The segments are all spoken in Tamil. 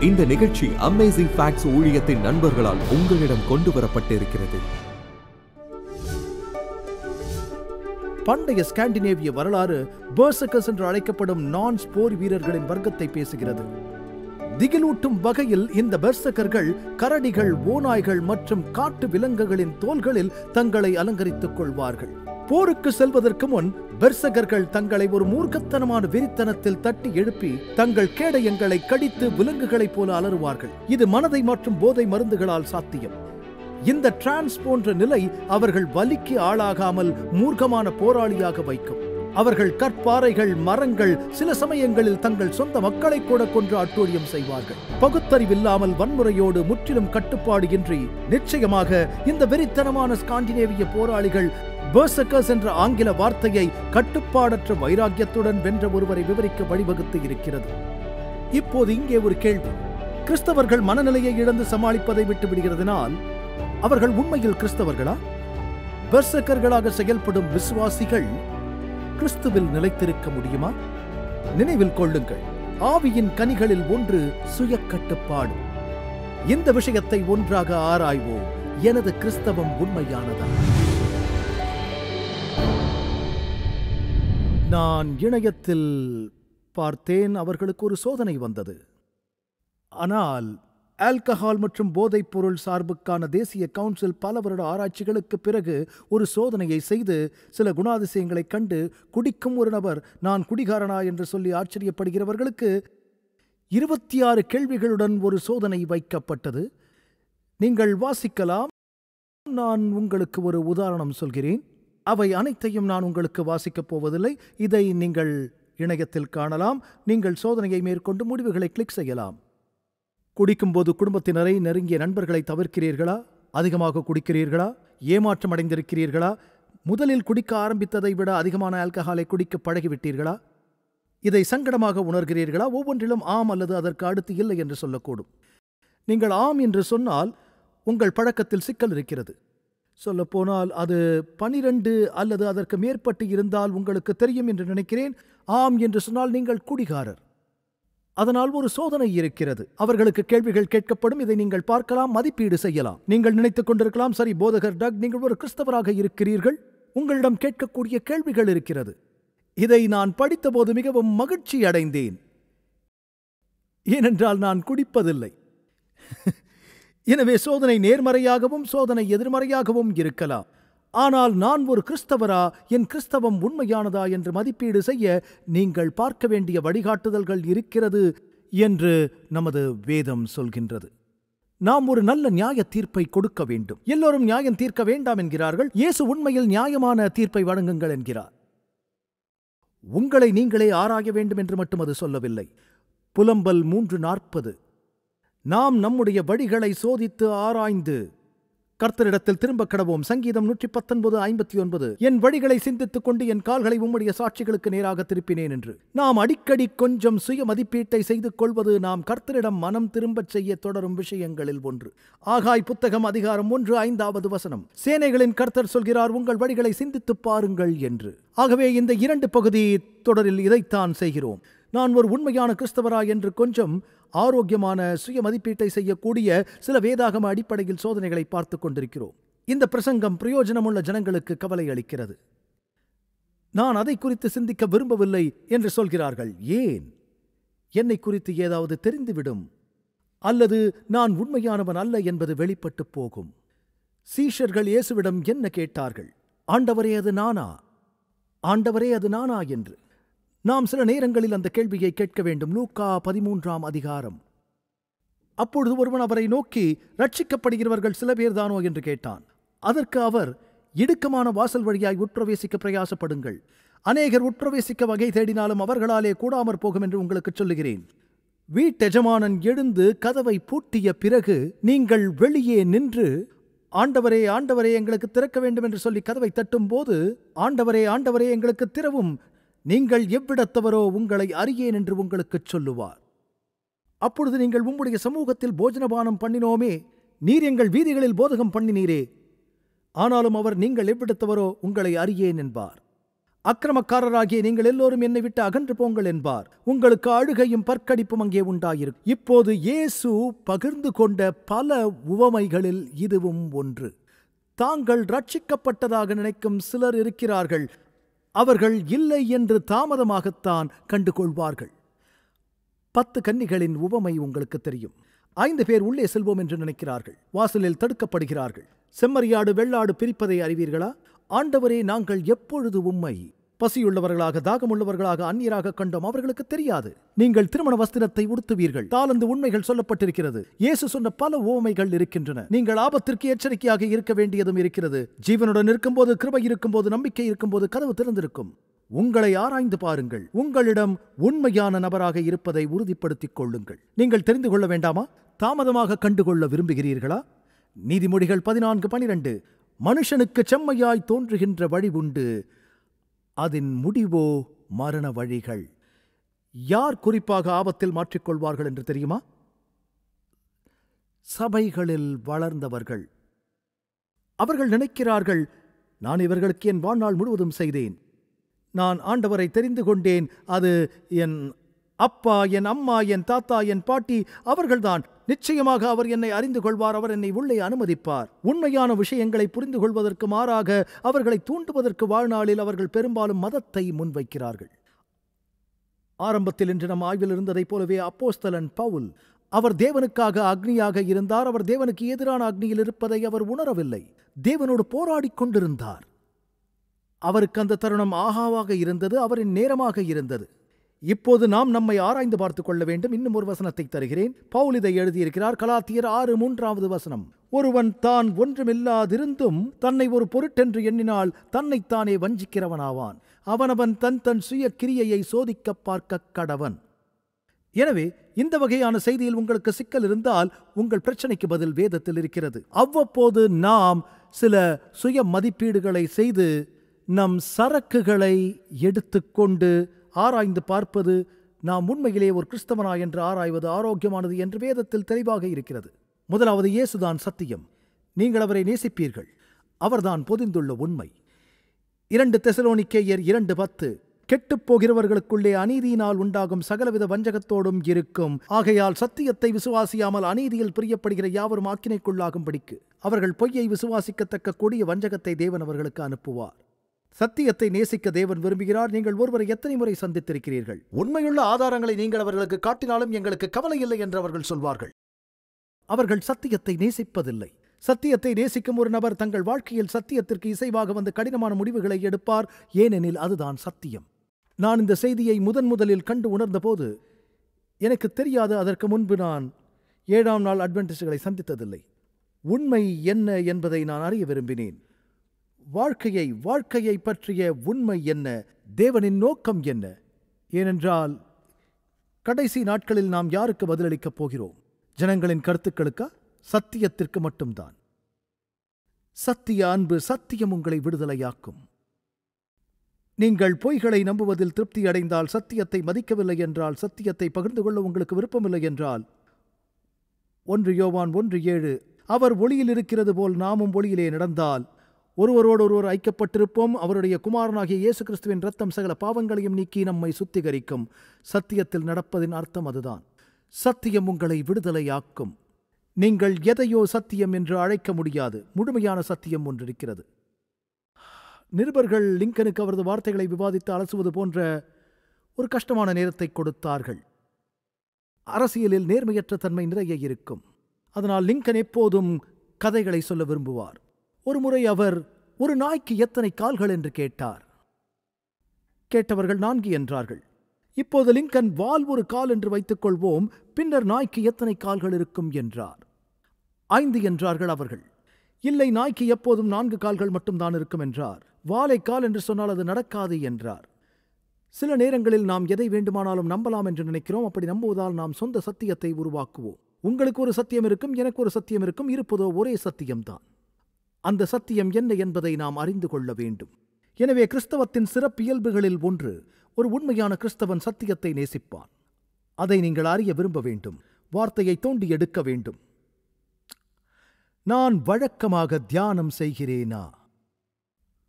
இந்த நிகழ்ச்சி அமேசிங் ஃபேக்ட்ஸ் ஊழியத்தின் நண்பர்களால் உங்களிடம் கொண்டு வரப்பட்டிருக்கிறது. பண்டைய ஸ்காண்டினேவிய வரலாறு பெர்சர்க்கர்ஸ் என்று அழைக்கப்படும் நான்ஸ் போர் வீரர்களின் வர்க்கத்தை பேசுகிறது. திகிலூட்டும் வகையில் இந்த பெர்சர்க்கர்கள் கரடிகள், ஓநாய்கள் மற்றும் காட்டு விலங்குகளின் தோள்களில் தங்களை அலங்கரித்துக் கொள்வார்கள். போருக்கு செல்வதற்கு முன் பெர்சர்க்கர்கள் தங்களை ஒரு மூர்க்கத்தனமான வெறித்தனத்தில் தட்டி எழுப்பி தங்கள் கேடயங்களை கடித்து விலங்குகளைப் போல அலறுவார்கள். இது மனதை மற்றும் போதை மருந்துகளால் சாத்தியம். இந்த டிரான்ஸ் போன்ற நிலை அவர்கள் வலிக்கு ஆளாகாமல் மூர்க்கமான போராளியாக வைக்கும். அவர்கள் கற்பாறைகள், மரங்கள், சில சமயங்களில் தங்கள் சொந்த மக்களை கூட கொன்று அட்டூழியம் செய்வார்கள். பகுத்தறிவில்லாமல், வன்முறையோடு, முற்றிலும் கட்டுப்பாடு இன்றி. நிச்சயமாக இந்த வெறித்தனமான ஸ்காண்டினேவிய போராளிகள் பெர்சர்க்கர்ஸ் என்ற ஆங்கில வார்த்தையை கட்டுப்பாடற்ற வைராக்கியத்துடன் வென்ற ஒருவரை விவரிக்க வழிவகுத்து இருக்கிறது. இப்போது இங்கே ஒரு கேள்வி. கிறிஸ்தவர்கள் மனநிலையை இழந்து சமாளிப்பதை விட்டு விடுகிறதுனால் அவர்கள் உண்மையில் கிறிஸ்தவர்களா? பெர்சர்க்கர்களாக செயல்படும் விசுவாசிகள் கிறிஸ்துவில் நிலைத்திருக்க முடியுமா? நினைவில் கொள்ளுங்கள், ஆவியின் கனிகளில் ஒன்று சுய கட்டுப்பாடு. இந்த விஷயத்தை ஒன்றாக ஆராய்வோம். எனது கிறிஸ்தவம் உண்மையானதா? நான் இணையத்தில் பார்த்தேன், அவர்களுக்கு ஒரு சோதனை வந்தது. ஆனால் ஆல்கஹால் மற்றும் போதைப் பொருள் சார்புக்கான தேசிய கவுன்சில் பல வருட ஆராய்ச்சிகளுக்கு பிறகு ஒரு சோதனையை செய்து சில குணாதிசயங்களைக் கண்டு குடிக்கும் ஒரு நபர் நான் குடிகாரனா என்று சொல்லி ஆச்சரியப்படுகிறவர்களுக்கு 26 கேள்விகளுடன் ஒரு சோதனை வைக்கப்பட்டது. நீங்கள் வாசிக்கலாம். நான் உங்களுக்கு ஒரு உதாரணம் சொல்கிறேன். அவை அனைத்தையும் நான் உங்களுக்கு வாசிக்கப் போவதில்லை. இதை நீங்கள் இணையத்தில் காணலாம். நீங்கள் சோதனையை மேற்கொண்டு முடிவுகளை கிளிக் செய்யலாம். குடிக்கும்போது குடும்பத்தினரை, நெருங்கிய நண்பர்களை தவிர்க்கிறீர்களா? அதிகமாக குடிக்கிறீர்களா? ஏமாற்றம் அடைந்திருக்கிறீர்களா? முதலில் குடிக்க ஆரம்பித்ததை விட அதிகமான ஆல்கஹாலை குடிக்க பழகிவிட்டீர்களா? இதை சங்கடமாக உணர்கிறீர்களா? ஒவ்வொன்றிலும் ஆம் அல்லது அதற்கு அடுத்து இல்லை என்று சொல்லக்கூடும். நீங்கள் ஆம் என்று சொன்னால் உங்கள் பழக்கத்தில் சிக்கல் இருக்கிறது. சொல்லப்போனால் அது 12 அல்லது அதற்கு மேற்பட்டு இருந்தால் உங்களுக்கு தெரியும் என்று நினைக்கிறேன். ஆம் என்று சொன்னால் நீங்கள் குடிகாரர். அதனால் ஒரு சோதனை இருக்கிறது. அவர்களுக்கு கேள்விகள் கேட்கப்படும். இதை நீங்கள் பார்க்கலாம், மதிப்பீடு செய்யலாம். நீங்கள் நினைத்துக் கொண்டிருக்கலாம், சரி போதகர் டக், நீங்கள் ஒரு கிறிஸ்தவராக இருக்கிறீர்கள், உங்களிடம் கேட்கக்கூடிய கேள்விகள் இருக்கிறது. இதை நான் படித்தபோது மிகவும் மகிழ்ச்சி அடைந்தேன். ஏனென்றால் நான் குடிப்பதில்லை. எனவே சோதனை நேர்மறையாகவும் சோதனை எதிர்மறையாகவும் இருக்கலாம். ஆனால் நான் ஒரு கிறிஸ்தவரா, என் கிறிஸ்தவம் உண்மையானதா என்று மதிப்பீடு செய்ய நீங்கள் பார்க்க வேண்டிய வழிகாட்டுதல்கள் இருக்கிறது என்று நமது வேதம் சொல்கின்றது. நாம் ஒரு நல்ல நியாய தீர்ப்பை கொடுக்க வேண்டும். எல்லோரும் நியாயம் தீர்க்க வேண்டாம் என்கிறார்கள். இயேசு உண்மையில் நியாயமான தீர்ப்பை வழங்குங்கள் என்கிறார். உங்களை நீங்களே ஆராய வேண்டும் என்று மட்டும் அது சொல்லவில்லை. புலம்பல் 3:40. நாம் நம்முடைய வழிகளை சோதித்து ஆராய்ந்து கர்த்தரிடத்தில் திரும்ப கடவோம். சங்கீதம் 119:59. என் வழிகளை சிந்தித்துக் கொண்டு என் கால்களை உம்முடைய சாட்சிகளுக்கு நேராக திருப்பினேன் என்று. நாம் அடிக்கடி கொஞ்சம் சுய மதிப்பீட்டை செய்து கொள்வது நாம் கர்த்தரிடம் மனம் திரும்பச் செய்ய தொடரும் விஷயங்களில் ஒன்று. ஆகாய் புத்தகம் அதிகாரம் 1:5. சேனைகளின் கர்த்தர் சொல்கிறார், உங்கள் வழிகளை சிந்தித்துப் பாருங்கள் என்று. ஆகவே இந்த 2 பகுதி தொடரில் இதைத்தான் செய்கிறோம். நான் ஒரு உண்மையான கிறிஸ்தவரா என்று கொஞ்சம் ஆரோக்கியமான சுய மதிப்பீட்டை செய்யக்கூடிய சில வேதாகம அடிப்படையில் சோதனைகளை பார்த்து கொண்டிருக்கிறோம். இந்த பிரசங்கம் பிரயோஜனமுள்ள ஜனங்களுக்கு கவலை அளிக்கிறது. நான் அதை குறித்து சிந்திக்க விரும்பவில்லை என்று சொல்கிறார்கள். ஏன்? என்னை குறித்து ஏதாவது தெரிந்துவிடும் அல்லது நான் உண்மையானவன் அல்ல என்பது வெளிப்பட்டு போகும். சீஷர்கள் இயேசுவிடம் என்ன கேட்டார்கள்? ஆண்டவரே, அது நானா? ஆண்டவரே, அது நானா என்று. நாம் சில நேரங்களில் அந்த கேள்வியை கேட்க வேண்டும். லூக்கா 13. அப்பொழுது ஒருவன் அவரை நோக்கி, ரட்சிக்கப்படுகிறவர்கள் சில பேர்தானோ என்று கேட்டான். அதற்கு அவர், இடுக்கமான வாசல் வழியாய் உட்பிரவேசிக்க பிரயாசப்படுங்கள். அநேகர் உட்பிரவேசிக்க வகை தேடினாலும் அவர்களாலே கூடாமற் போகும் என்று உங்களுக்கு சொல்லுகிறேன். வீட்டெஜமானன் எழுந்து கதவை பூட்டிய பிறகு நீங்கள் வெளியே நின்று, ஆண்டவரே, ஆண்டவரே, எங்களுக்கு திறக்க வேண்டும் என்று சொல்லி கதவை தட்டும் போது, ஆண்டவரே, ஆண்டவரே, எங்களுக்கு திறவும், நீங்கள் எவ்விடத்தவரோ உங்களை அறியேன் என்று உங்களுக்குச் சொல்லுவார். அப்பொழுது நீங்கள் உம்முடைய சமூகத்தில் போஜனபானம் பண்ணினோமே, நீர் எங்கள் வீதிகளில் போதகம் பண்ணினீரே. ஆனாலும் அவர், நீங்கள் எவ்விடத்தவரோ உங்களை அறியேன் என்பார். அக்கிரமக்காரராகிய நீங்கள் எல்லோரும் என்னை விட்டு அகன்று போங்கள் என்பார். உங்களுக்கு அழுகையும் பற்கடிப்பும் அங்கே உண்டாயிருக்கும். இப்போது இயேசு பகிர்ந்து கொண்ட பல உவமைகளில் இதுவும் ஒன்று. தாங்கள் ரட்சிக்கப்பட்டதாக நினைக்கும் சிலர் இருக்கிறார்கள். அவர்கள் இல்லை என்று தாமதமாகத்தான் கண்டுகொள்வார்கள். 10 கன்னிகளின் உவமை உங்களுக்கு தெரியும். 5 பேர் உள்ளே செல்வோம் என்று நினைக்கிறார்கள். வாசலில் தடுக்கப்படுகிறார்கள். செம்மறியாடு வெள்ளாடு பிரிப்பதை அறிவீர்களா? ஆண்டவரே, நாங்கள் எப்பொழுது உம்மை பசியுள்ளவர்களாக தாகமுள்ளவர்களாக அந்நியராக கண்டோம்? அவர்களுக்கு தெரியாது. நீங்கள் திருமண வஸ்திரத்தை உடுத்துவீர்கள். தாளந்து உண்மைகள் சொல்லப்பட்டிருக்கிறது. இயேசு சொன்ன பல உவமைகள் இருக்கின்றன. நீங்கள் ஆபத்திற்கு எச்சரிக்கையாக இருக்க வேண்டியதும் இருக்கிறது. ஜீவனுடன் இருக்கும்போது, கிருபை இருக்கும்போது, நம்பிக்கை இருக்கும்போது கதவு திறந்திருக்கும். உங்களை ஆராய்ந்து பாருங்கள். உங்களிடம் உண்மையான நபராக இருப்பதை உறுதிப்படுத்திக் கொள்ளுங்கள். நீங்கள் தெரிந்து கொள்ள வேண்டாமா? தாமதமாக கண்டுகொள்ள விரும்புகிறீர்களா? நீதிமொழிகள் 14:12. மனுஷனுக்கு செம்மையாய் தோன்றுகின்ற வழி உண்டு, அதன் முடிவோ மரண வழிகள். யார் குறிப்பாக ஆபத்தில் மாற்றிக்கொள்வார்கள் என்று தெரியுமா? சபைகளில் வளர்ந்தவர்கள். அவர்கள் நினைக்கிறார்கள், நான் இவர்களுக்கு என் வாழ்நாள் முழுவதும் செய்தேன். நான் ஆண்டவரை தெரிந்து கொண்டேன். அது என் அப்பா, என் அம்மா, என் தாத்தா, என் பாட்டி, அவர்கள்தான். நிச்சயமாக அவர் என்னை அறிந்து கொள்வார். அவர் என்னை உள்ளே அனுமதிப்பார். உண்மையான விஷயங்களை புரிந்து கொள்வதற்கு மாறாக அவர்களை தூண்டுவதற்கு வாழ்நாளில் அவர்கள் பெரும்பாலும் மதத்தை முன்வைக்கிறார்கள். ஆரம்பத்தில் இன்று நம் ஆய்வில் இருந்ததைப் போலவே அப்போஸ்தலன் பவுல், அவர் தேவனுக்காக அக்னியாக இருந்தார். அவர் தேவனுக்கு எதிரான அக்னியில் இருப்பதை அவர் உணரவில்லை. தேவனோடு போராடிக் கொண்டிருந்தார். அவருக்கு அந்த தருணம் ஆகாவாக இருந்தது. அவரின் நேரமாக இருந்தது. இப்போது நாம் நம்மை ஆராய்ந்து பார்த்துக் கொள்ள வேண்டும். இன்னும் ஒரு வசனத்தை தருகிறேன். பவுல் இதை எழுதியிருக்கிறார். கலாத்தியர் 6:3 ஒருவன் தான் ஒன்றுமில்லாதிருந்தும் தன்னை ஒரு பொருட்டென்று எண்ணினால் தன்னைத்தானே வஞ்சிக்கிறவனாவான். அவனவன் தன் தன் சுய கிரியையை சோதிக்க பார்க்க கடவன். எனவே இந்த வகையான செய்தியில் உங்களுக்கு சிக்கல் இருந்தால் உங்கள் பிரச்சனைக்கு பதில் வேதத்தில் இருக்கிறது. அவ்வப்போது நாம் சில சுய மதிப்பீடுகளை செய்து நம் சரக்குகளை எடுத்துக்கொண்டு ஆராய்ந்து பார்ப்பது, நாம் உண்மையிலே ஒரு கிறிஸ்தவனா என்று ஆராய்வது ஆரோக்கியமானது என்று வேதத்தில் தெளிவாக இருக்கிறது. முதலாவது, இயேசுதான் சத்தியம். நீங்கள் அவரை நேசிப்பீர்கள். அவர்தான் பொதிந்துள்ள உண்மை. 2 தெசலோனிக்கேயர் 2:10 கெட்டுப்போகிறவர்களுக்குள்ளே அநீதியினால் உண்டாகும் சகலவித வஞ்சகத்தோடும் இருக்கும். ஆகையால் சத்தியத்தை விசுவாசியாமல் அநீதியில் பிரியப்படுகிற யாவரும் ஆக்கினைக்குள்ளாகும்படிக்கு அவர்கள் பொய்யை விசுவாசிக்கத்தக்க கொடிய வஞ்சகத்தை தேவன் அவர்களுக்கு அனுப்புவார். சத்தியத்தை நேசிக்க தேவன் விரும்புகிறார். நீங்கள் ஒருவரை எத்தனை முறை சந்தித்திருக்கிறீர்கள்? உண்மையுள்ள ஆதாரங்களை நீங்கள் அவர்களுக்கு காட்டினாலும் எங்களுக்கு கவலை இல்லை என்று அவர்கள் சொல்வார்கள். அவர்கள் சத்தியத்தை நேசிப்பதில்லை. சத்தியத்தை நேசிக்கும் ஒரு நபர் தங்கள் வாழ்க்கையில் சத்தியத்திற்கு இசைவாக வந்து கடினமான முடிவுகளை எடுப்பார். ஏனெனில் அதுதான் சத்தியம். நான் இந்த செய்தியை முதலில் கண்டு உணர்ந்தபோது எனக்கு தெரியாது. அதற்கு முன்பு நான் 7ஆம் நாள் அட்வென்டிஸ்டுகளை சந்தித்ததில்லை. உண்மை என்ன என்பதை நான் அறிய விரும்பினேன். வாழ்க்கையை பற்றிய உண்மை என்ன? தேவனின் நோக்கம் என்ன? ஏனென்றால் கடைசி நாட்களில் நாம் யாருக்கு பதிலளிக்கப் போகிறோம்? ஜனங்களின் கருத்துக்களுக்கா? சத்தியத்திற்கு மட்டும்தான். சத்திய அன்பு, சத்தியம் உங்களை விடுதலையாக்கும். நீங்கள் பொய்களை நம்புவதில் திருப்தி அடைந்தால், சத்தியத்தை மதிக்கவில்லை என்றால், சத்தியத்தை பகிர்ந்து கொள்ள உங்களுக்கு விருப்பமில்லை என்றால், 1 யோவான் 1:7 அவர் ஒளியில் இருக்கிறது போல் நாமும் ஒளியிலே நடந்தால் ஒருவரோடொருவர் ஐக்கியப்பட்டிருப்போம். அவருடைய குமாரனாகிய இயேசு கிறிஸ்துவின் இரத்தம் சகல பாவங்களையும் நீக்கி நம்மை சுத்திகரிக்கும். சத்தியத்தில் நடப்பதின் அர்த்தம் அதுதான். சத்தியம் உங்களை விடுதலையாக்கும். நீங்கள் எதையோ சத்தியம் என்று அழைக்க முடியாது. முழுமையான சத்தியம் ஒன்று இருக்கிறது. நிருபர்கள் லிங்கனுக்கு அவரது வார்த்தைகளை விவாதித்து அலசுவது போன்ற ஒரு கஷ்டமான நேரத்தை கொடுத்தார்கள். அரசியலில் நேர்மையற்ற தன்மை நிறைய இருக்கும். அதனால் லிங்கன் எப்போதும் கதைகளை சொல்ல விரும்புவார். ஒருமுறை அவர், ஒரு நாய்க்கு எத்தனை கால்கள் என்று கேட்டார். கேட்டவர்கள் 4 என்றார்கள். இப்போது லிங்கன், வால் ஒரு கால் என்று வைத்துக் கொள்வோம், பின்னர் நாய்க்கு எத்தனை கால்கள் இருக்கும் என்றார். 5 என்றார்கள் அவர்கள். இல்லை, நாய்க்கு எப்போதும் 4 கால்கள் மட்டும்தான் இருக்கும் என்றார். வாலை கால் என்று சொன்னால் அது நடக்காது என்றார். சில நேரங்களில் நாம் எதை வேண்டுமானாலும் நம்பலாம் என்று நினைக்கிறோம். அப்படி நம்புவதால் நாம் சொந்த சத்தியத்தை உருவாக்குவோம். உங்களுக்கு ஒரு சத்தியம் இருக்கும், எனக்கு ஒரு சத்தியம் இருக்கும். இருப்பதோ ஒரே சத்தியம்தான். அந்த சத்தியம் என்ன என்பதை நாம் அறிந்து கொள்ள வேண்டும். எனவே கிறிஸ்தவத்தின் சிறப்பியல்புகளில் ஒன்று, ஒரு உண்மையான கிறிஸ்தவன் சத்தியத்தை நேசிப்பான். அதை நீங்கள் அறிய விரும்ப வேண்டும். வார்த்தையை தோண்டி எடுக்க வேண்டும். நான் வழக்கமாக தியானம் செய்கிறேனா?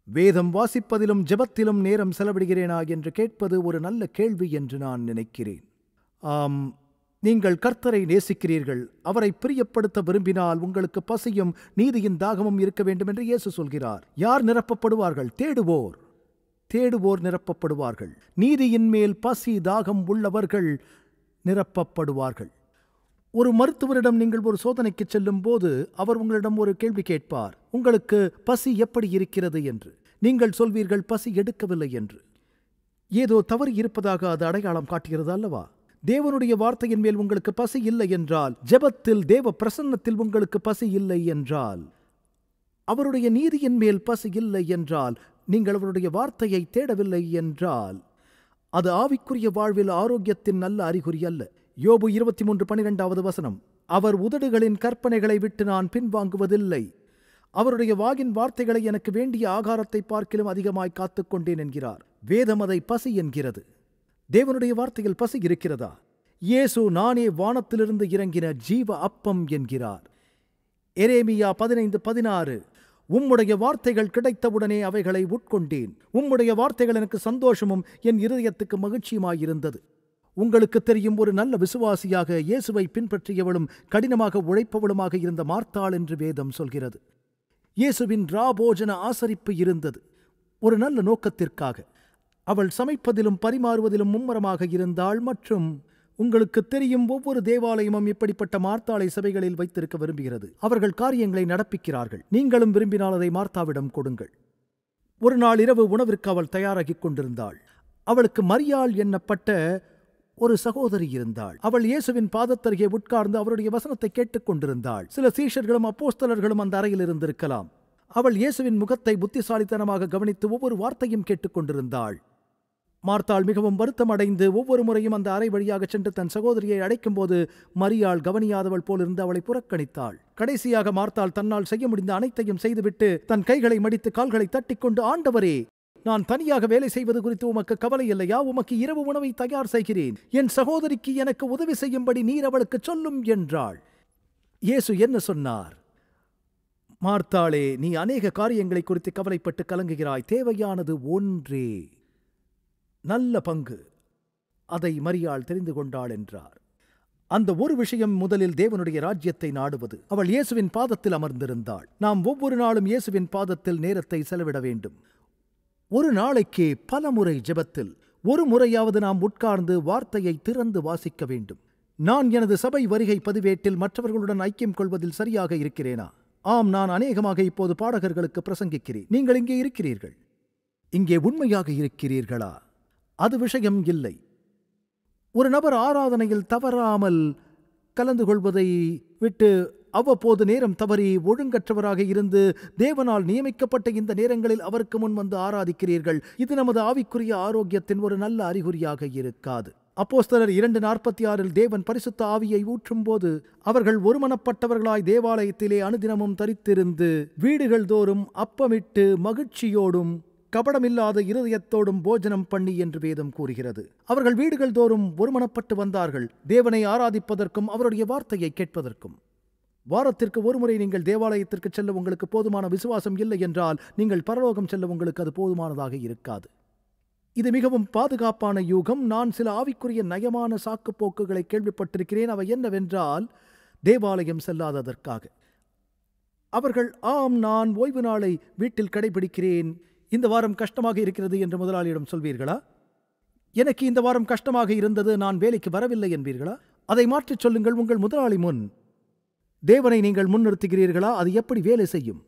வேதம் வாசிப்பதிலும் ஜெபத்திலும் நேரம் செலவிடுகிறேனா என்று கேட்பது ஒரு நல்ல கேள்வி என்று நான் நினைக்கிறேன். ஆம், நீங்கள் கர்த்தரை நேசிக்கிறீர்கள், அவரை பிரியப்படுத்த விரும்பினால் உங்களுக்கு பசியும் நீதியின் தாகமும் இருக்க வேண்டும் என்று இயேசு சொல்கிறார். யார் நிரப்பப்படுவார்கள்? தேடுவோர் நிரப்பப்படுவார்கள். நீதியின் மேல் பசி தாகம் உள்ளவர்கள் நிரப்பப்படுவார்கள். ஒரு மருத்துவரிடம் நீங்கள் ஒரு சோதனைக்கு செல்லும் போது அவர் உங்களிடம் ஒரு கேள்வி கேட்பார், உங்களுக்கு பசி எப்படி இருக்கிறது என்று. நீங்கள் சொல்வீர்கள் பசி எடுக்கவில்லை என்று. ஏதோ தவறு இருப்பதாக அது அடையாளம் காட்டுகிறது அல்லவா? தேவனுடைய வார்த்தையின் மேல் உங்களுக்கு பசி இல்லை என்றால், ஜெபத்தில் தேவ பிரசன்னத்தில் உங்களுக்கு பசி இல்லை என்றால், அவருடைய நீதியின் மேல் பசி இல்லை என்றால், நீங்கள் அவருடைய வார்த்தையை தேடவில்லை என்றால், அது ஆவிக்குரிய வாழ்வில் ஆரோக்கியத்தின் நல்ல அறிகுறி அல்ல. யோபு 23:12 அவர் உதடுகளின் கற்பனைகளை விட்டு நான் பின்வாங்குவதில்லை, அவருடைய வாகின் வார்த்தைகளை எனக்கு வேண்டிய ஆகாரத்தை பார்க்கிலும் அதிகமாய் காத்துக்கொண்டேன் என்கிறார். வேதம் அதை பசி என்கிறது. தேவனுடைய வார்த்தையில் பசி இருக்கிறதா? இயேசு நானே வானத்திலிருந்து இறங்கின ஜீவ அப்பம் என்கிறார். எரேமியா 15:16 உம்முடைய வார்த்தைகள் கிடைத்தவுடனே அவைகளை உட்கொண்டேன், உம்முடைய வார்த்தைகள் எனக்கு சந்தோஷமும் என் இருதயத்துக்கு மகிழ்ச்சியுமாயிருந்தது. உங்களுக்கு தெரியும், ஒரு நல்ல விசுவாசியாக இயேசுவை பின்பற்றியவளும் கடினமாக உழைப்பவளுமாக இருந்த மார்த்தாள் என்று வேதம் சொல்கிறது. இயேசுவின் ராபோஜன ஆசரிப்பு இருந்தது ஒரு நல்ல நோக்கத்திற்காக. அவள் சமைப்பதிலும் பரிமாறுவதிலும் மும்முரமாக இருந்தாள். மற்றும் உங்களுக்கு தெரியும், ஒவ்வொரு தேவாலயமும் இப்படிப்பட்ட மார்த்தாளை சபைகளில் வைத்திருக்க விரும்புகிறது. அவர்கள் காரியங்களை நடப்பிக்கிறார்கள். நீங்களும் விரும்பினால் அதை மார்த்தாவிடம் கொடுங்கள். ஒரு நாள் இரவு உணவிற்கு அவள் தயாராகிக் கொண்டிருந்தாள். அவளுக்கு மரியாள் எண்ணப்பட்ட ஒரு சகோதரி இருந்தாள். அவள் இயேசுவின் பாதத்தருகே உட்கார்ந்து அவருடைய வசனத்தை கேட்டுக் கொண்டிருந்தாள். சில சீஷர்களும் அப்போஸ்தலர்களும் அந்த அறையில் இருந்திருக்கலாம். அவள் இயேசுவின் முகத்தை புத்திசாலித்தனமாக கவனித்து ஒவ்வொரு வார்த்தையும் கேட்டுக்கொண்டிருந்தாள். மார்த்தாள் மிகவும் வருத்தம் அடைந்து ஒவ்வொரு முறையும் அந்த அறை வழியாக சென்று தன் சகோதரியை அழைக்கும் போது மரியாள் கவனியாதவள் போலிருந்து அவளை புறக்கணித்தாள். கடைசியாக மார்த்தாள் தன்னால் செய்ய முடிந்த அனைத்தையும் செய்துவிட்டு தன் கைகளை மடித்து கால்களை தட்டிக்கொண்டு, ஆண்டவரே, நான் தனியாக வேலை செய்வது குறித்து உமக்கு கவலை இல்லையா? உமக்கு இரவு உணவை தயார் செய்கிறேன். என் சகோதரிக்கு எனக்கு உதவி செய்யும்படி நீர் அவளுக்கு சொல்லும் என்றாள். இயேசு என்ன சொன்னார்? மார்த்தாளே, நீ அநேக காரியங்களை குறித்து கவலைப்பட்டு கலங்குகிறாய். தேவையானது ஒன்றே, நல்ல பங்கு. அதை மரியாள் தெரிந்து கொண்டாள் என்றார். அந்த ஒரு விஷயம் முதலில் தேவனுடைய ராஜ்யத்தை நாடுவது. அவள் இயேசுவின் பாதத்தில் அமர்ந்திருந்தாள். நாம் ஒவ்வொரு நாளும் இயேசுவின் பாதத்தில் நேரத்தை செலவிட வேண்டும். ஒரு நாளைக்கு பல முறை ஜெபத்தில் ஒரு முறையாவது நாம் உட்கார்ந்து வார்த்தையை திறந்து வாசிக்க வேண்டும். நான் எனது சபை வருகை பதிவேட்டில் மற்றவர்களுடன் ஐக்கியம் கொள்வதில் சரியாக இருக்கிறேனா? ஆம், நான் அநேகமாக இப்போது பாடகர்களுக்கு பிரசங்கிக்கிறேன். நீங்கள் இங்கே இருக்கிறீர்கள். இங்கே உண்மையாக இருக்கிறீர்களா? அது விஷயம் இல்லை. ஒரு நபர் ஆராதனையில் தவறாமல் கலந்து கொள்வதை விட்டு அவ்வப்போது நேரம் தவறி ஒழுங்கற்றவராக இருந்து தேவனால் நியமிக்கப்பட்ட இந்த நேரங்களில் அவருக்கு முன் வந்து ஆராதிக்கிறீர்கள். இது நமது ஆவிக்குரிய ஆரோக்கியத்தின் ஒரு நல்ல அறிகுறியாக இருக்காது. அப்போஸ்தலர் 2:46 தேவன் பரிசுத்த ஆவியை ஊற்றும் போது அவர்கள் ஒருமனப்பட்டவர்களாய் தேவாலயத்திலே அனுதினமும் தரித்திருந்து வீடுகள் தோறும் அப்பமிட்டு மகிழ்ச்சியோடும் கபடமில்லாத இருதயத்தோடும் போஜனம் பண்ணி என்று வேதம் கூறுகிறது. அவர்கள் வீடுகள் தோறும் ஒருமனப்பட்டு வந்தார்கள், தேவனை ஆராதிப்பதற்கும் அவருடைய வார்த்தையை கேட்பதற்கும். வாரத்திற்கு ஒருமுறை நீங்கள் தேவாலயத்திற்கு செல்ல உங்களுக்கு போதுமான விசுவாசம் இல்லை என்றால் நீங்கள் பரலோகம் செல்ல உங்களுக்கு அது போதுமானதாக இருக்காது. இது மிகவும் பாதுகாப்பான யூகம். நான் சில ஆவிக்குரிய நயமான சாக்குப்போக்குகளை கேள்விப்பட்டிருக்கிறேன். அவை என்னவென்றால், தேவாலயம் செல்லாததற்காக அவர்கள், ஆம், நான் ஓய்வு நாளை வீட்டில் கடைபிடிக்கிறேன், இந்த வாரம் கஷ்டமாக இருக்கிறது என்று முதலாளியிடம் சொல்வீர்களா? எனக்கு இந்த வாரம் கஷ்டமாக இருந்தது, நான் வேலைக்கு வரவில்லை என்பீர்களா? அதை மாற்றிச் சொல்லுங்கள் உங்கள் முதலாளி முன். தேவனை நீங்கள் முன்னிறுத்துகிறீர்களா? அது எப்படி வேலை செய்யும்?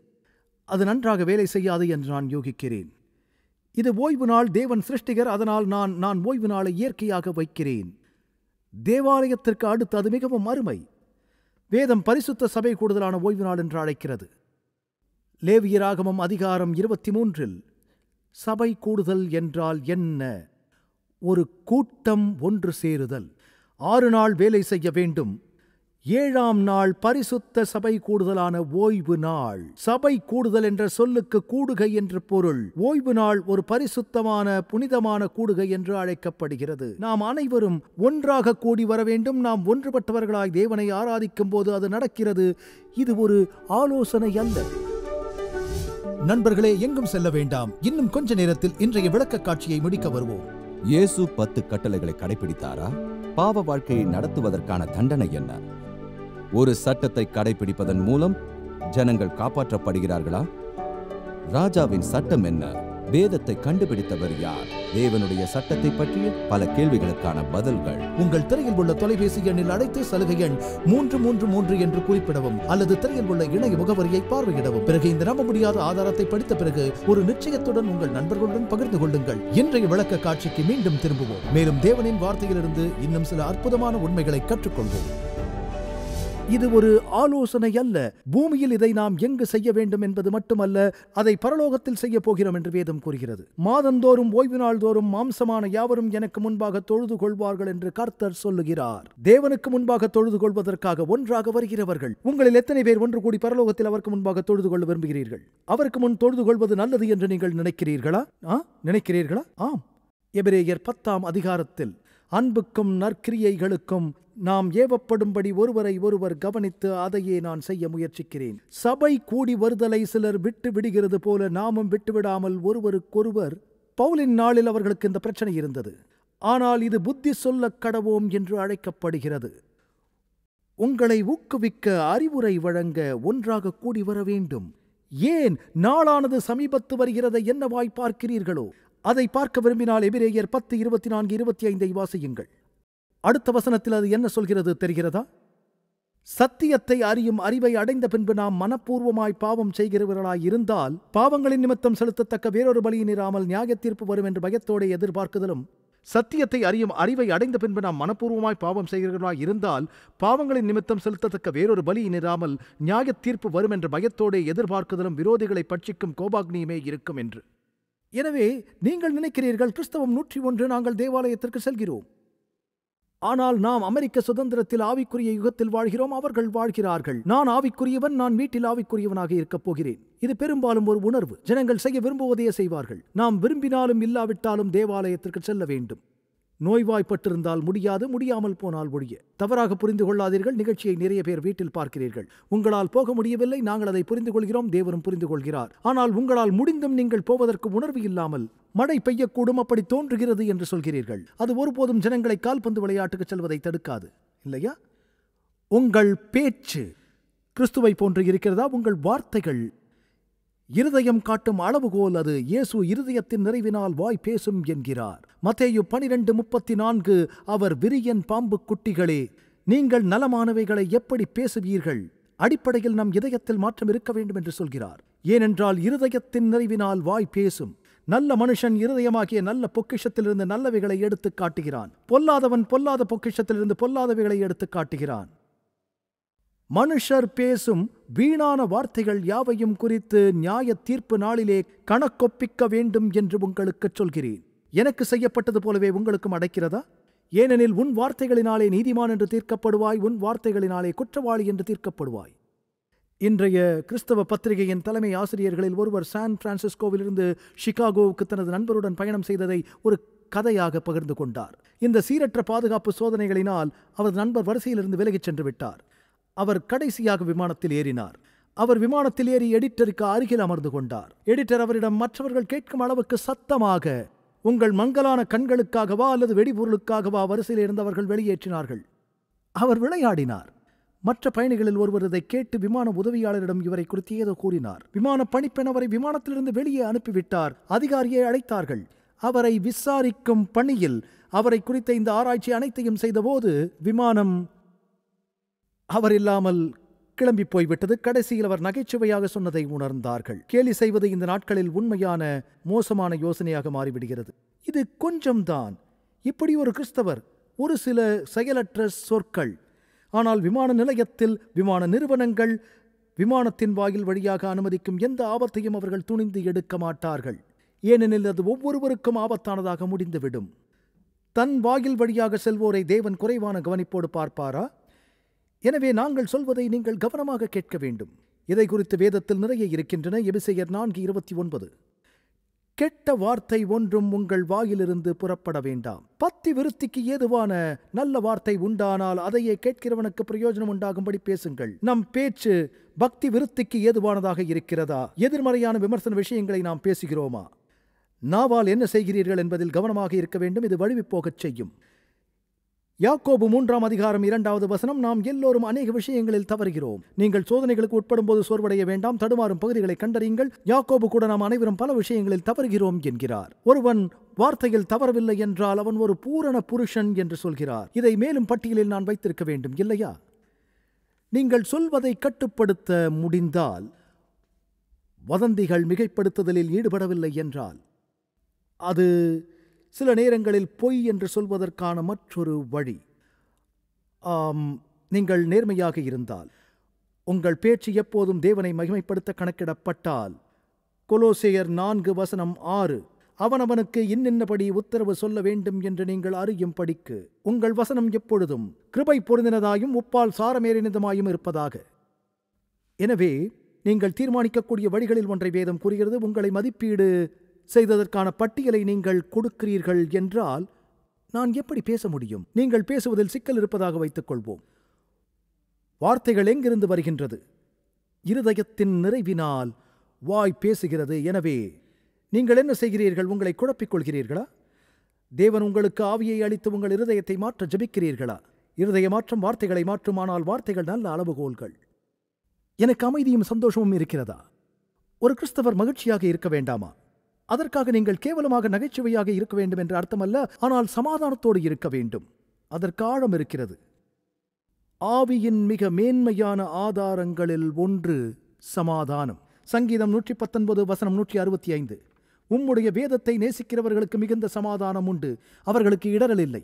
அது நன்றாக வேலை செய்யாது என்று நான் யோகிக்கிறேன். இது ஓய்வு நாள், தேவன் சிருஷ்டிகர், அதனால் நான் ஓய்வு நாளை இயற்கையாக வைக்கிறேன். தேவாலயத்திற்கு அடுத்து அது மிகவும் அருமை. வேதம் பரிசுத்த சபை கூடுதலான ஓய்வு நாள் என்று அழைக்கிறது. லேவியராகமம் அதிகாரம் 23 சபை கூடுதல் என்றால் என்ன? ஒரு கூட்டம் ஒன்று சேருதல். 6 நாள் வேலை செய்ய வேண்டும். 7ஆம் நாள் பரிசுத்த சபை கூடுதலான ஓய்வு நாள். சபை கூடுதல் என்ற சொல்லுக்கு கூடுகை என்று பொருள். ஓய்வு நாள் ஒரு பரிசுத்தமான புனிதமான கூடுகை என்று அழைக்கப்படுகிறது. நாம் அனைவரும் ஒன்றாக கூடி வர வேண்டும். நாம் ஒன்றுபட்டவர்களாய் தேவனை ஆராதிக்கும் போது அது நடக்கிறது. இது ஒரு ஆலோசனை அல்ல. நண்பர்களே, எங்கும் செல்ல வேண்டாம். இன்னும் கொஞ்ச நேரத்தில் இன்றைய விளக்க காட்சியை முடிக்க வருவோம். இயேசு 10 கட்டளைகளை கடைபிடித்தாரா? பாவ வாழ்க்கையை நடத்துவதற்கான தண்டனை என்ன? ஒரு சட்டத்தை கடைபிடிப்பதன் மூலம் ஜனங்கள் காப்பாற்றப்படுகிறார்களா? ராஜாவின் சட்டம் என்ன? வேதத்தை கண்டுபிடித்தவர் யார்? தேவனுடைய சட்டத்தை பற்றிய பல கேள்விகளுக்கான பதில்கள். உங்கள் திரையில் உள்ள தொலைபேசி எண்ணில் அழைத்து சலுகை எண் 333 என்று குறிப்பிடவும், அல்லது திரையில் உள்ள இணைய முகவரியை பார்வையிடவும். பிறகு இந்த நம்ப முடியாத ஆதாரத்தை படித்த பிறகு ஒரு நிச்சயத்துடன் உங்கள் நண்பர்களுடன் பகிர்ந்து கொள்ளுங்கள். இன்றைய விளக்க காட்சிக்கு மீண்டும் திரும்புவோம். மேலும் தேவனின் வார்த்தையிலிருந்து இன்னும் சில அற்புதமான உண்மைகளை கற்றுக்கொள்வோம். இது ஒரு ஆலோசனை அல்ல. பூமியில் இதை நாம் எங்கு செய்ய வேண்டும் என்பது மட்டுமல்ல, அதை பரலோகத்தில் செய்ய போகிறோம் என்று வேதம் கூறுகிறது. மாதந்தோறும் ஓய்வு நாள் தோறும் மாம்சமான யாவரும் எனக்கு முன்பாக தொழுது கொள்வார்கள் என்று கர்த்தர் சொல்லுகிறார். தேவனுக்கு முன்பாக தொழுது கொள்வதற்காக ஒன்றாக வருகிறவர்கள். உங்களில் எத்தனை பேர் ஒன்று கூடி பரலோகத்தில் அவருக்கு முன்பாக தொழுது கொள்ள விரும்புகிறீர்கள்? அவருக்கு முன் தொழுது கொள்வது நல்லது என்று நீங்கள் நினைக்கிறீர்களா? ஆம். எபிரேயர் 10ஆம் அதிகாரத்தில் அன்புக்கும் நற்கிரியைகளுக்கும் நாம் ஏவப்படும்படி ஒருவரை ஒருவர் கவனித்து அதையே நான் செய்ய முயற்சிக்கிறேன். சபை கூடி வருதலை சிலர் விட்டு விடுகிறது போல நாமும் விட்டுவிடாமல் ஒருவருக்கொருவர். பவுலின் நாளில் அவர்களுக்கு இந்த பிரச்சனை இருந்தது. ஆனால் இது புத்தி சொல்ல கடவோம் என்று அழைக்கப்படுகிறது. உங்களை ஊக்குவிக்க, அறிவுரை வழங்க ஒன்றாக கூடி வர வேண்டும். ஏன்? நாளானது சமீபத்து வருகிறதை என்னவாய் பார்க்கிறீர்களோ அதை பார்க்க விரும்பினால் எபிரேயர் 10:24-25 வாசியுங்கள். அடுத்த வசனத்தில் அது என்ன சொல்கிறது தெரிகிறதா? சத்தியத்தை அறியும் அறிவை அடைந்த பின்பு நாம் மனப்பூர்வமாய் பாவம் செய்கிறவர்களாய் இருந்தால் பாவங்களின் நிமித்தம் செலுத்தத்தக்க வேறொரு பலியினிராமல் நியாய தீர்ப்பு வரும் என்று பயத்தோடு எதிர்பார்க்குதலும். சத்தியத்தை அறியும் அறிவை அடைந்த பின்பு நாம் மனப்பூர்வமாய் பாவம் செய்கிறவர்களாய் இருந்தால் பாவங்களின் நிமித்தம் செலுத்தத்தக்க வேறொரு பலியினிராமல் நியாய தீர்ப்பு வரும் என்ற பயத்தோடு எதிர்பார்க்குதலும் விரோதிகளை பட்சிக்கும் கோபாக்னியுமே இருக்கும் என்று. எனவே நீங்கள் நினைக்கிறீர்கள் கிறிஸ்தவம் 101, நாங்கள் தேவாலயத்திற்கு செல்கிறோம். ஆனால் நாம் அமெரிக்க சுதந்திரத்தில் ஆவிக்குரிய யுகத்தில் வாழ்கிறோம். அவர்கள் வாழ்கிறார்கள். நான் ஆவிக்குரியவன், நான் வீட்டில் ஆவிக்குரியவனாக இருக்கப் போகிறேன். இது பெரும்பாலும் ஒரு உணர்வு. ஜனங்கள் செய்ய விரும்புவதையே செய்வார்கள். நாம் விரும்பினாலும் இல்லாவிட்டாலும் தேவாலயத்திற்கு செல்ல வேண்டும். நோய்வாய்ப்பட்டிருந்தால் முடியாது, முடியாமல் போனால் ஒழிய. தவறாக புரிந்து கொள்ளாதீர்கள். நிகழ்ச்சியை நிறைய பேர் வீட்டில் பார்க்கிறீர்கள். உங்களால் போக முடியவில்லை, நாங்கள் அதை புரிந்து கொள்கிறோம், தேவரும் புரிந்து கொள்கிறார். ஆனால் உங்களால் முடிந்தும் நீங்கள் போவதற்கு உணர்வு இல்லாமல் மழை பெய்யக்கூடும், அப்படி தோன்றுகிறது என்று சொல்கிறீர்கள். அது ஒருபோதும் ஜனங்களை கால்பந்து விளையாட்டுக்கு செல்வதை தடுக்காது, இல்லையா? உங்கள் பேச்சு கிறிஸ்துவை போன்று இருக்கிறதா? உங்கள் வார்த்தைகள் இருதயம் காட்டும் அளவுகோல் அது. இயேசு இருதயத்தின் நிறைவினால் வாய் பேசும் என்கிறார். மத்தேயு 12:34 அவர் விரியன் பாம்பு குட்டிகளே, நீங்கள் நலமானவைகளை எப்படி பேசுவீர்கள்? அடிப்படையில் நம் இதயத்தில் மாற்றம் இருக்க வேண்டும் என்று சொல்கிறார். ஏனென்றால் இருதயத்தின் நிறைவினால் வாய் பேசும். நல்ல மனுஷன் இருதயமாகிய நல்ல பொக்கிஷத்திலிருந்து நல்லவைகளை எடுத்து காட்டுகிறான். பொல்லாதவன் பொல்லாத பொக்கிஷத்திலிருந்து பொல்லாதவைகளை எடுத்து காட்டுகிறான். மனுஷர் பேசும் வீணான வார்த்தைகள் யாவையும் குறித்து நியாய தீர்ப்பு நாளிலே கணக்கொப்பிக்க வேண்டும் என்று உங்களுக்கு சொல்கிறேன். எனக்கு செய்யப்பட்டது போலவே உங்களுக்கும் அடைக்கிறதா? ஏனெனில் உன் வார்த்தைகளினாலே நீதிமான் என்று தீர்க்கப்படுவாய், உன் வார்த்தைகளினாலே குற்றவாளி என்று தீர்க்கப்படுவாய். இன்றைய கிறிஸ்தவ பத்திரிகையின் தலைமை ஆசிரியர்களில் ஒருவர் சான் பிரான்சிஸ்கோவிலிருந்து சிகாகோவுக்கு தனது நண்பருடன் பயணம் செய்ததை ஒரு கதையாக பகிர்ந்து கொண்டார். இந்த சீரற்ற பாதுகாப்பு சோதனைகளினால் அவர் நண்பர் வரிசையிலிருந்து விலகிச் சென்று விட்டார். அவர் கடைசியாக விமானத்தில் ஏறினார். அவர் விமானத்தில் ஏறி எடிட்டருக்கு அருகில் அமர்ந்து கொண்டார். எடிட்டர் அவரிடம் மற்றவர்கள் கேட்கும் அளவுக்கு சத்தமாக, உங்கள் மங்கலான கண்களுக்காகவா அல்லது வெடிபொருளுக்காகவா வரிசையில் இருந்தவர்கள் வெளியேற்றினார்கள்? அவர் விளையாடினார். மற்ற பயணிகளில் ஒருவர் இதை கேட்டு விமான உதவியாளரிடம் இவரை குறித்து ஏதோ கூறினார். விமான பணிப்பெண் அவரை விமானத்திலிருந்து வெளியே அனுப்பிவிட்டார். அதிகாரியை அழைத்தார்கள். அவரை விசாரிக்கும் பணியில் அவரை குறித்த இந்த ஆராய்ச்சி அனைத்தையும் செய்தபோது விமானம் அவர் இல்லாமல் கிளம்பி போய்விட்டது. கடைசியில் அவர் நகைச்சுவையாக சொன்னதை உணர்ந்தார்கள். கேலி செய்வது இந்த நாட்களில் உண்மையான மோசமான யோசனையாக மாறிவிடுகிறது. இது கொஞ்சம்தான். இப்படி ஒரு கிறிஸ்தவர், ஒரு சில செயலற்ற சொற்கள். ஆனால் விமான நிலையத்தில் விமான நிறுவனங்கள் விமானத்தின் வாயில் வழியாக அனுமதிக்கும் எந்த ஆபத்தையும் அவர்கள் துணிந்து எடுக்க மாட்டார்கள். ஏனெனில் அது ஒவ்வொருவருக்கும் ஆபத்தானதாக முடிந்துவிடும். தன் வாயில் வழியாக செல்வோரை தேவன் குறைவான கவனிப்போடு பார்ப்பாரா? எனவே நாங்கள் சொல்வதை நீங்கள் கவனமாக கேட்க வேண்டும். இதை குறித்து வேதத்தில் நிறைய இருக்கின்றன. எபிசேயர் 4:29. கெட்ட வார்த்தை ஒன்றும் உங்கள் வாயிலிருந்து புறப்பட வேண்டாம். பக்தி விருத்திக்கு ஏதுவான நல்ல வார்த்தை உண்டானால் அதையே கேட்கிறவனுக்கு பிரயோஜனம் உண்டாகும்படி பேசுங்கள். நம் பேச்சு பக்தி விருத்திக்கு ஏதுவானதாக இருக்கிறதா? எதிர்மறையான விமர்சன விஷயங்களை நாம் பேசுகிறோமா? நாவால் என்ன செய்கிறீர்கள் என்பதில் கவனமாக இருக்க வேண்டும். இது வழுவிப் போகச் செய்யும். யாக்கோபு 3:2 நாம் எல்லோரும் அநேக விஷயங்களில் தவறுகிறோம். நீங்கள் சோதனைகளுக்கு உட்படும் போது சோர்வடைய வேண்டாம். தடுமாறும் பகுதிகளை கண்டறியுங்கள். யாக்கோபு கூட நாம் அனைவரும் பல விஷயங்களில் தவறுகிறோம் என்கிறார். ஒருவன் வார்த்தையில் தவறவில்லை என்றால் அவன் ஒரு பூரண புருஷன் என்று சொல்கிறார். இதை மேலும் பட்டியலில் நான் வைத்திருக்க வேண்டும் இல்லையா? நீங்கள் சொல்வதை கட்டுப்படுத்த முடிந்தால், வதந்திகள் மிகைப்படுத்துதலில் ஈடுபடவில்லை என்றால், அது சில நேரங்களில் பொய் என்று சொல்வதற்கான மற்றொரு வழி. நீங்கள் நேர்மையாக இருந்தால், உங்கள் பேச்சு எப்போதும் தேவனை மகிமைப்படுத்த கணக்கிடப்பட்டால், கொலோசேயர் 4:6 அவனவனுக்கு இன்னின்னபடி உத்தரவு சொல்ல வேண்டும் என்று நீங்கள் அறியும்படிக்கு உங்கள் வசனம் எப்பொழுதும் கிருபை பொருந்தினதாயும் உப்பால் சாரமேறினதுமாயும் இருப்பதாக. எனவே நீங்கள் தீர்மானிக்கக்கூடிய வழிகளில் ஒன்றை வேதம் கூறுகிறது. உங்களை மதிப்பீடு செய்ததற்கான பட்டியலை நீங்கள் கொடுக்கிறீர்கள் என்றால் நான் எப்படி பேச முடியும்? நீங்கள் பேசுவதில் சிக்கல் இருப்பதாக வைத்துக் கொள்வோம். வார்த்தைகள் எங்கிருந்து வருகின்றது? இருதயத்தின் நிறைவினால் வாய் பேசுகிறது. எனவே நீங்கள் என்ன செய்கிறீர்கள்? உங்களை குழப்பிக் கொள்கிறீர்களா? தேவன் உங்களுக்கு ஆவியை அளித்து உங்கள் இருதயத்தை மாற்ற ஜெபிக்கிறீர்களா? இருதய மாற்றம் வார்த்தைகளை மாற்றும். ஆனால் வார்த்தைகள் நல்ல அளவுகோல்கள். எனக்கு அமைதியும் சந்தோஷமும் இருக்கிறதா? ஒரு கிறிஸ்தவர் மகிழ்ச்சியாக இருக்க வேண்டாமா? அதற்காக நீங்கள் கேவலமாக நகைச்சுவையாக இருக்க வேண்டும் என்று அர்த்தமல்ல. ஆனால் சமாதானத்தோடு இருக்க வேண்டும். அதற்கு ஆழம் இருக்கிறது. ஆவியின் மிக மேன்மையான ஆதாரங்களில் ஒன்று சமாதானம். சங்கீதம் 119:165 உம்முடைய வேதத்தை நேசிக்கிறவர்களுக்கு மிகுந்த சமாதானம் உண்டு, அவர்களுக்கு இடரல் இல்லை.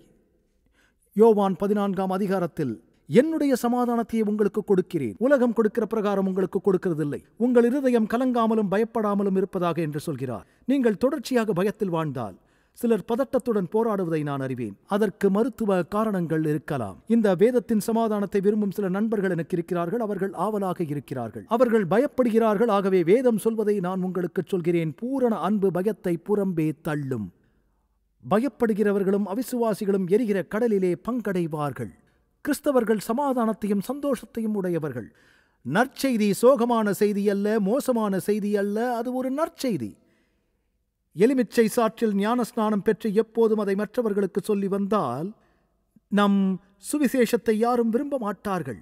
யோவான் 14 என்னுடைய சமாதானத்தையே உங்களுக்கு கொடுக்கிறேன், உலகம் கொடுக்கிற பிரகாரம் உங்களுக்கு கொடுக்கிறதில்லை. உங்கள் இருதயம் கலங்காமலும் பயப்படாமலும் இருப்பதாக என்று சொல்கிறார். நீங்கள் தொடர்ச்சியாக பயத்தில் வாழ்ந்தால் சிலர் பதட்டத்துடன் போராடுவதை நான் அறிவேன். அதற்கு மருத்துவ காரணங்கள் இருக்கலாம். இந்த வேதத்தின் சமாதானத்தை விரும்பும் சில நண்பர்கள் எனக்கு இருக்கிறார்கள். அவர்கள் ஆவலாக இருக்கிறார்கள். அவர்கள் பயப்படுகிறார்கள். ஆகவே வேதம் சொல்வதை நான் உங்களுக்கு சொல்கிறேன். பூரண அன்பு பயத்தை புறம்பே தள்ளும். பயப்படுகிறவர்களும் அவிசுவாசிகளும் எரிகிற கடலிலே பங்கடைவார்கள். கிறிஸ்தவர்கள் சமாதானத்தையும் சந்தோஷத்தையும் உடையவர்கள். நற்செய்தி சோகமான செய்தி அல்ல, மோசமான செய்தி அல்ல. அது ஒரு நற்செய்தி. எலுமிச்சை சாற்றில் ஞானஸ்நானம் பெற்று எப்போதும் அதை மற்றவர்களுக்கு சொல்லி வந்தால் நம் சுவிசேஷத்தை யாரும் விரும்ப மாட்டார்கள்.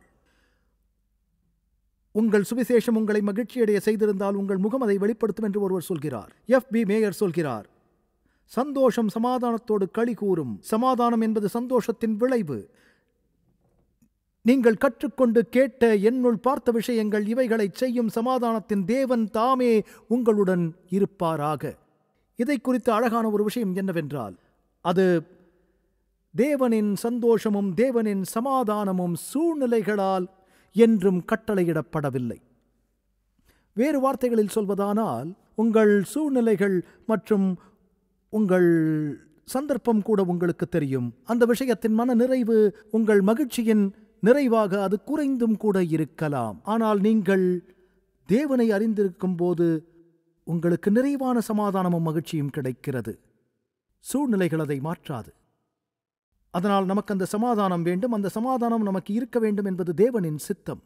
உங்கள் சுவிசேஷம் உங்களை மகிழ்ச்சியடைய செய்திருந்தால் உங்கள் முகம் அதை வெளிப்படுத்தும் என்று ஒருவர் சொல்கிறார். F.B. மேயர் சொல்கிறார், சந்தோஷம் சமாதானத்தோடு களி கூறும். சமாதானம் என்பது சந்தோஷத்தின் விளைவு. நீங்கள் கற்றுக்கொண்டு கேட்ட என்னுள் பார்த்த விஷயங்கள் இவைகளை செய்யும் சமாதானத்தின் தேவன் தாமே உங்களுடன் இருப்பாராக. இதை குறித்த அழகான ஒரு விஷயம் என்னவென்றால், அது தேவனின் சந்தோஷமும் தேவனின் சமாதானமும் சூழ்நிலைகளால் என்றும் கட்டளையிடப்படவில்லை. வேறு வார்த்தைகளில் சொல்வதானால், உங்கள் சூழ்நிலைகள் மற்றும் உங்கள் சந்தர்ப்பம் கூட உங்களுக்கு தெரியும். அந்த விஷயத்தின் மன நிறைவு உங்கள் மகிழ்ச்சியின் நிறைவாக அது குறைந்தும் கூட இருக்கலாம். ஆனால் நீங்கள் தேவனை அறிந்திருக்கும் போது உங்களுக்கு நிறைவான சமாதானமும் மகிழ்ச்சியும் கிடைக்கிறது. சூழ்நிலைகள் அதை மாற்றாது. அதனால் நமக்கு அந்த சமாதானம் வேண்டும். அந்த சமாதானம் நமக்கு இருக்க வேண்டும் என்பது தேவனின் சித்தம்.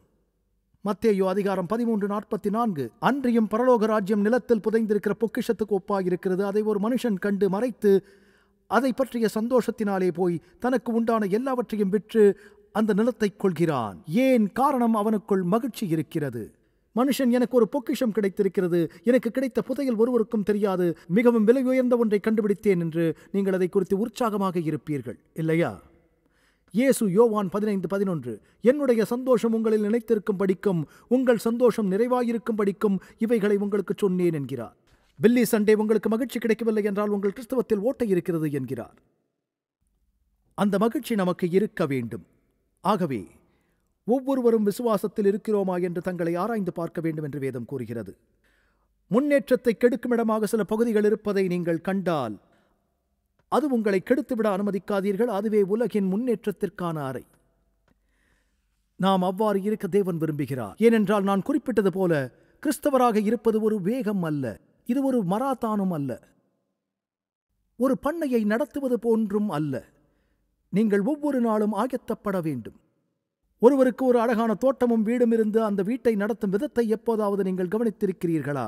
மத்தேயு 13:44 அன்றியும் பரலோக ராஜ்யம் நிலத்தில் புதைந்திருக்கிற பொக்கிஷத்துக்கு ஒப்பாயிருக்கிறது. அதை ஒரு மனுஷன் கண்டு மறைத்து அதை பற்றிய சந்தோஷத்தினாலே போய் தனக்கு உண்டான எல்லாவற்றையும் விற்று அந்த நிலத்தை கொள்கிறான். ஏன்? காரணம், அவனுக்குள் மகிழ்ச்சி இருக்கிறது. மனுஷன் எனக்கு ஒரு பொக்கிஷம் கிடைத்திருக்கிறது, எனக்கு கிடைத்த புதையல் ஒருவருக்கும் தெரியாது, மிகவும் விலை உயர்ந்த ஒன்றை கண்டுபிடித்தேன் என்று நீங்கள் அதை குறித்து உற்சாகமாக இருப்பீர்கள் இல்லையா? இயேசு யோவான் 15:11 என்னுடைய சந்தோஷம் உங்களில் நிலைத்திருக்கும் படிக்கும், உங்கள் சந்தோஷம் நிறைவாயிருக்கும் படிக்கும் இவைகளை உங்களுக்கு சொன்னேன் என்கிறார். பில்லி சண்டே உங்களுக்கு மகிழ்ச்சி கிடைக்கவில்லை என்றால் உங்கள் கிறிஸ்தவத்தில் ஓட்டை இருக்கிறது என்கிறார். அந்த மகிழ்ச்சி நமக்கு இருக்க வேண்டும். ஆகவே ஒவ்வொருவரும் விசுவாசத்தில் இருக்கிறோமா என்று தங்களை ஆராய்ந்து பார்க்க வேண்டும் என்று வேதம் கூறுகிறது. முன்னேற்றத்தை கெடுக்கும் இடமாக சில பகுதிகள் இருப்பதை நீங்கள் கண்டால் அது உங்களை கெடுத்துவிட அனுமதிக்காதீர்கள். அதுவே உலகின் முன்னேற்றத்திற்கான அறை. நாம் அவ்வாறு இருக்க தேவன் விரும்புகிறார். ஏனென்றால் நான் குறிப்பிட்டது போல கிறிஸ்தவராக இருப்பது ஒரு வேகம் அல்ல, இது ஒரு மராத்தானும் அல்ல. ஒரு பண்ணையை நடத்துவது போன்றும் அல்ல. நீங்கள் ஒவ்வொரு நாளும் ஆயத்தப்பட வேண்டும். ஒருவருக்கு ஒரு அழகான தோட்டமும் வீடும் இருந்து அந்த வீட்டை நடத்தும் விதத்தை எப்போதாவது நீங்கள் கவனித்திருக்கிறீர்களா?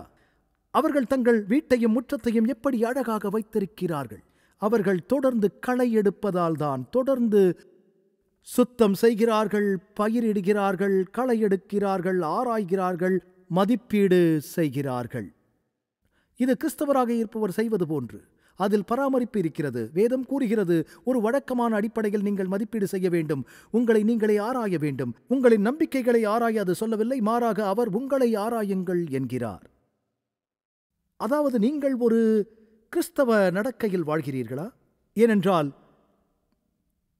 அவர்கள் தங்கள் வீட்டையும் முற்றத்தையும் எப்படி அழகாக வைத்திருக்கிறார்கள். அவர்கள் தொடர்ந்து களை எடுப்பதால் தான் தொடர்ந்து சுத்தம் செய்கிறார்கள், பயிரிடுகிறார்கள், களை எடுக்கிறார்கள், ஆராய்கிறார்கள், மதிப்பீடு செய்கிறார்கள். இது கிறிஸ்தவராக இருப்பவர் செய்வது போன்று. அதில் பராமரிப்பு இருக்கிறது. வேதம் கூறுகிறது, ஒரு வழக்கமான அடிப்படையில் நீங்கள் மதிப்பீடு செய்ய வேண்டும், உங்களை நீங்களே ஆராய வேண்டும். உங்களின் நம்பிக்கைகளை ஆராய அது சொல்லவில்லை, மாறாக அவர் உங்களை ஆராயுங்கள் என்கிறார். அதாவது நீங்கள் ஒரு கிறிஸ்தவ நடக்கையில் வாழ்கிறீர்களா? ஏனென்றால்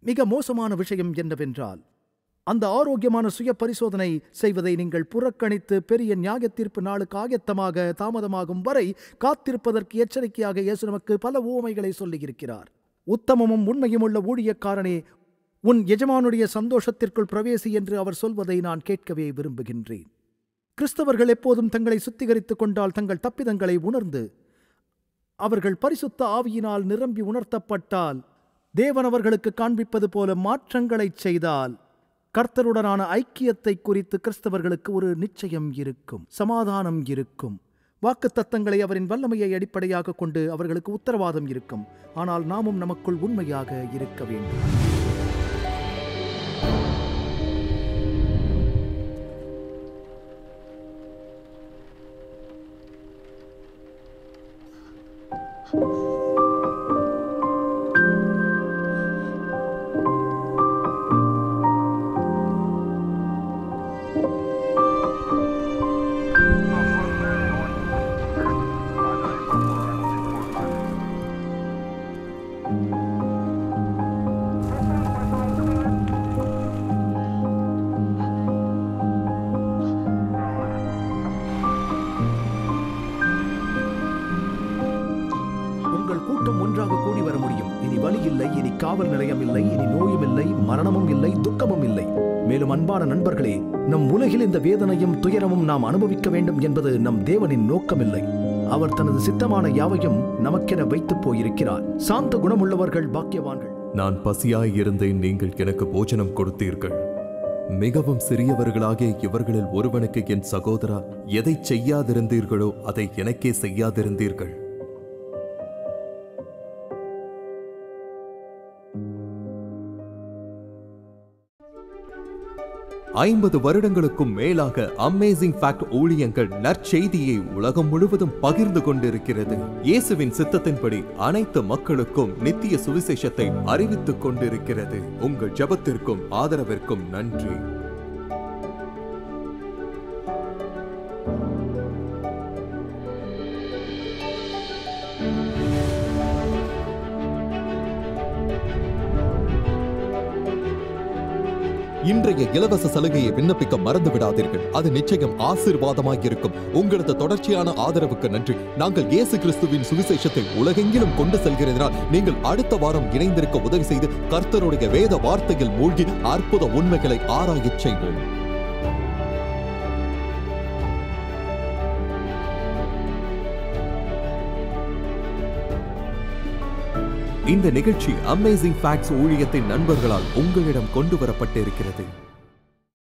மிக மோசமான விஷயம் என்னவென்றால், அந்த ஆரோக்கியமான சுய பரிசோதனை செய்வதை நீங்கள் புறக்கணித்து பெரிய நியாய தீர்ப்பு நாளுக்கு ஆயத்தமாக தாமதமாகும் வரை காத்திருப்பதற்கு எச்சரிக்கையாக இயேசு நமக்கு பல உவமைகளை சொல்லியிருக்கிறார். உத்தமமும் உண்மையும் உள்ள ஊழியக்காரனே, உன் எஜமானுடைய சந்தோஷத்திற்குள் பிரவேசி என்று அவர் சொல்வதை நான் கேட்கவே விரும்புகின்றேன். கிறிஸ்தவர்கள் எப்போதும் தங்களை சுத்திகரித்துக் கொண்டால், தங்கள் தப்பிதங்களை உணர்ந்து அவர்கள் பரிசுத்த ஆவியினால் நிரம்பி உணர்த்தப்பட்டால், தேவன் அவர்களுக்கு காண்பிப்பது போல மாற்றங்களை செய்தால், கர்த்தருடனான ஐக்கியத்தை குறித்து கிறிஸ்தவர்களுக்கு ஒரு நிச்சயம் இருக்கும், சமாதானம் இருக்கும். வாக்குத்தத்தங்களை அவரின் வல்லமையை அடிப்படையாக கொண்டு அவர்களுக்கு உத்தரவாதம் இருக்கும். ஆனால் நாமும் நமக்குள் உண்மையாக இருக்க வேண்டும். ஒன்றாக கூடி வர முடியும். இனி வலி இல்லை, இனி காவல் நிலையம் இல்லை, இனி நோயும் இல்லை, மரணமும் இல்லை, துக்கமும் இல்லை. மேலும் அன்பான நண்பர்களே, நம் உலகில் இந்த வேதனையும் துயரமும் நாம் அனுபவிக்க வேண்டும் என்பது நம் தேவனின் நோக்கமில்லை. அவர் தனது சித்தமான யாவையும் நமக்கென வைத்துப் போயிருக்கிறார். சாந்த குணமுள்ளவர்கள் பாக்கியவான்கள். நான் பசியாயிருந்தேன், நீங்கள் எனக்கு போஜனம் கொடுத்தீர்கள். மிகவும் சிறியவர்களாகிய இவர்களில் ஒருவனுக்கு, என் சகோதரா, எதை செய்யாதிருந்தீர்களோ அதை எனக்கே செய்யாதிருந்தீர்கள். 50 வருடங்களுக்கும் மேலாக அமேசிங் ஃபேக்ட் ஊழியங்கள் நற்செய்தியை உலகம் முழுவதும் பகிர்ந்து கொண்டிருக்கிறது. இயேசுவின் சித்தத்தின்படி அனைத்து மக்களுக்கும் நித்திய சுவிசேஷத்தை அறிவித்துக் கொண்டிருக்கிறது. உங்கள் ஜெபத்திற்கும் ஆதரவிற்கும் நன்றி. இன்றைய இலவச சலுகையை விண்ணப்பிக்க மறந்து விடாதீர்கள். அது நிச்சயம் ஆசீர்வாதமாயிருக்கும். உங்களது தொடர்ச்சியான ஆதரவுக்கு நன்றி. நாங்கள் இயேசு கிறிஸ்துவின் சுவிசேஷத்தை உலகெங்கிலும் கொண்டு செல்கிறதினால் நீங்கள் அடுத்த வாரம் இணைந்திருக்க உதவி செய்து கர்த்தருடைய வேத வார்த்தையில் மூழ்கி அற்புத உண்மைகளை ஆராயச் செய்வோம். இந்த நிகழ்ச்சி அமேசிங் ஃபேக்ட்ஸ் ஊழியத்தின் நண்பர்களால் உங்களிடம் கொண்டு வரப்பட்டிருக்கிறது.